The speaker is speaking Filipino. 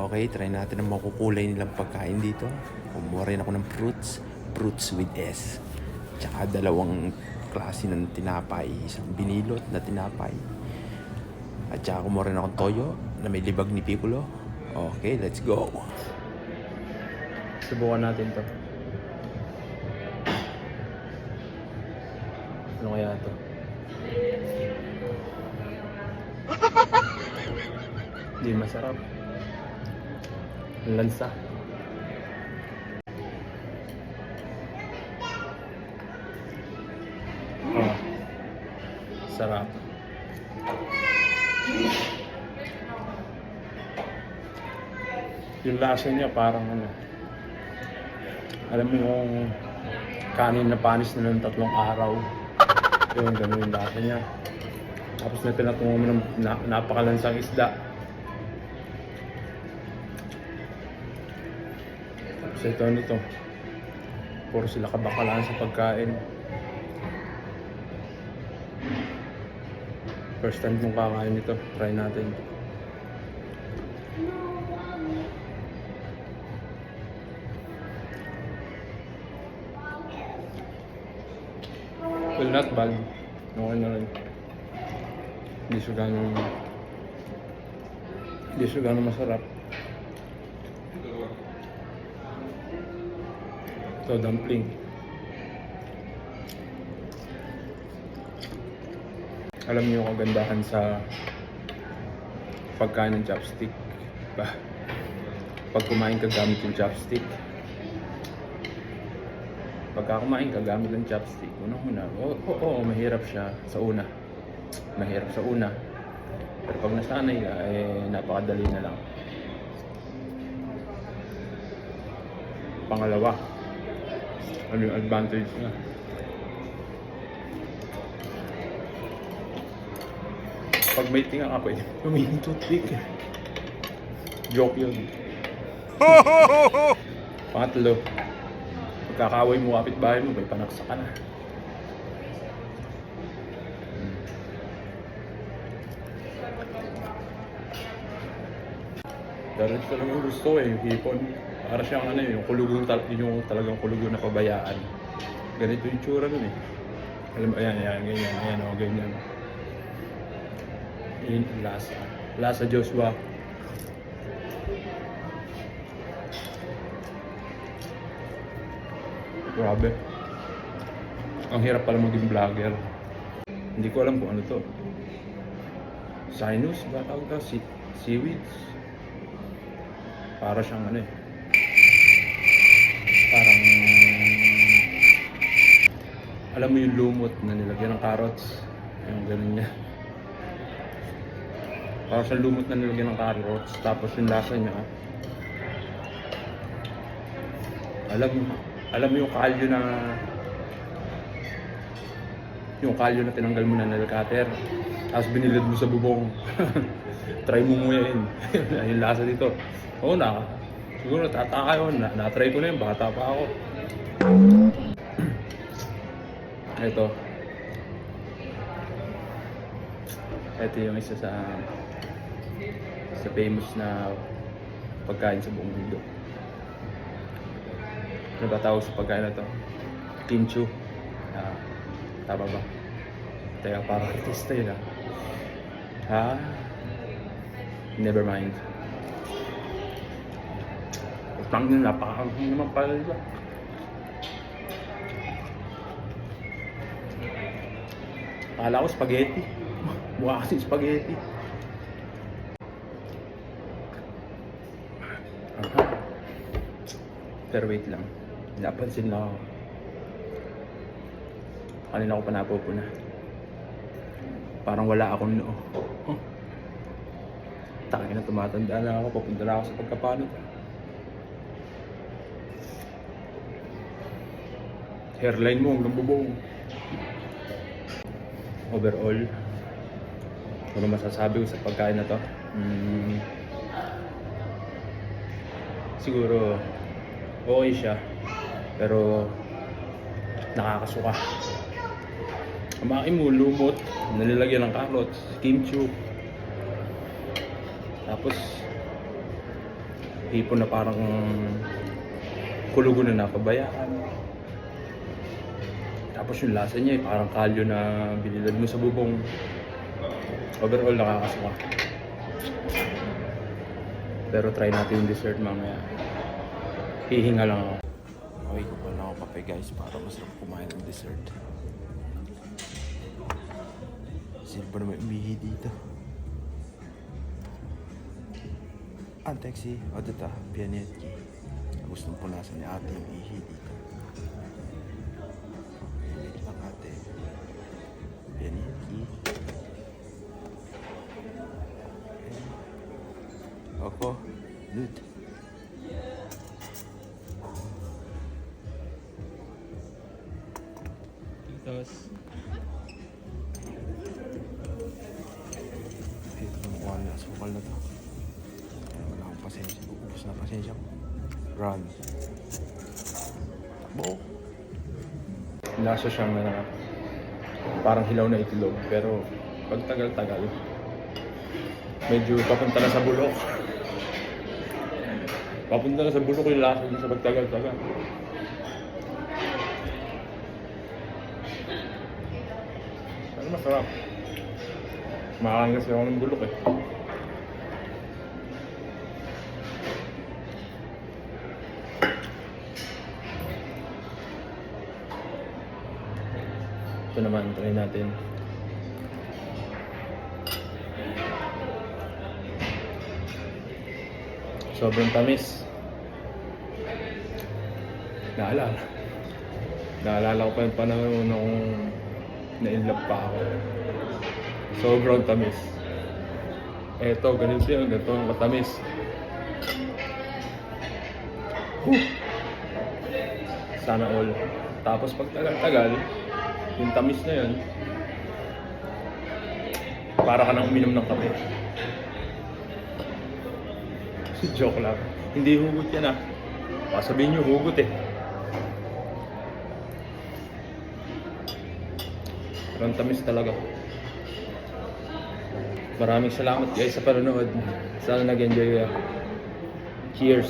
Okay, try natin ang makukulay nilang pagkain dito. Kumuha rin ako ng fruits with S. Tsaka dalawang klase ng tinapay, isang binilot na tinapay. At tsaka kumuha rin akong toyo na may libag ni Piccolo. Okay, let's go. Subukan natin to. Ano kaya to? Hindi masarap. Ang lansa. Oh, sarap. Yung lasa niya parang ano, alam mo yung kanin na panis na ng 3 araw. Yung gano'n yung lasa niya. Tapos na pinatungo mo ng napakalansang isda. Tapos ito nito. Puro sila kabakalaan sa pagkain. First time kong kakain nito. Try natin. Well, not bad. Okay na rin. Hindi siya ganun masarap. Ito, dumpling. Alam niyo yung kagandahan sa pagkain ng chopstick. Pag kumain ka gamit yung chopstick, pagka kumain ka gamit ng chopstick, unang-una, oo, mahirap siya sa una. Mahirap sa una. Pero pag nasanay ka, napakadali na lang. Pangalawa, ano yung advantage na? Pag may tinga ka, pwede humingi toothpick. Joke yun. Pangatlo, pagkakaway mo kapitbahay mo, may panaksa ka na. Dahil talagang gusto yung hipon. Para siyang ano yung kulugong yung talagang kulugong na pabayaan. Ganito yung tsura nun eh. Alam mo, ayan, ganyan. Yun ang lasa. Lasa Joshua. Grabe. Ang hirap pala maging vlogger. Hindi ko alam kung ano to. Sinus ba tawag ka? Seaweeds. Para siyang ano eh. Parang alam mo yung lumot na nilagyan ng carrots. Yung ganun niya. Para sa lumot na nilagyan ng carrots. Tapos yung lasa niya. Alam mo yung kalyo na tinanggal mo na nilcutter. Tapos binilad mo sa bubong. Try mo nguyain. Yung lasa dito. Oo na. Siguro tataka yun. Na-try ko na yun. Bata pa ako. Ito yung isa sa famous na pagkain sa buong mundo. Ano ba tawag sa pagkain na to? Kimchi. Tama ba? Teka, parang artista yun Never mind. Utang nyo, napakakagong naman pala diba? Akala ko spaghetti. Mukha kasi spaghetti. Pero wait lang. Napansin lang ako. Kanina ko pa napupuna. Parang wala akong noo. Tangin na tumatanda na ako. Papunta na ako sa pagkapanot. Hairline mo hanggang bubong. Overall, ano masasabi ko sa pagkain na to? Siguro okay siya, pero nakakasuka. Kumain mo, lumot, nalilagyan ng carrots, kimchi. Tapos hipon na parang kulugo na napabayaan. Tapos yung lasa niya parang kalyo na binilad mo sa bubong. Overall nakakasuka. Pero try natin yung dessert mamaya. Hihinga lang ako. Okay, kukuha na ako kape guys para masarap kumain ng dessert. Sino ba naman umihi dito? Ang taxi. O dito, Pianetki. Gustong punasan ni ate yung ihi dito. Wait lang ate. Pianetki. Ako. Good. Titos. Wala, sukal na to. Wala akong pasensya. Ubus na pasensya ko. Run. Takbo. Lasa siyang parang hilaw na itlog. Pero pag tagal-tagal, medyo papunta na sa bulok. Papunta na sa bulok yung lasa niya sa pagtagal-tagal. Ano masarap? Kumakain kasi ako ng bulok eh. Ito naman, try natin. Sobrang tamis. Naalala ko pa yung panahon nung na-inlove pa ako. Sobrang tamis. Eto, ganito yun. Ito ang katamis. Sana all. Tapos pag tagal-tagal, yung tamis na yun, para ka nang uminom ng kape. Joke lang. Hindi hugot yan ah. Baka sabihin nyo, hugot eh. Parang tamis talaga. Maraming salamat guys sa panonood. Sana nag-enjoy. Cheers!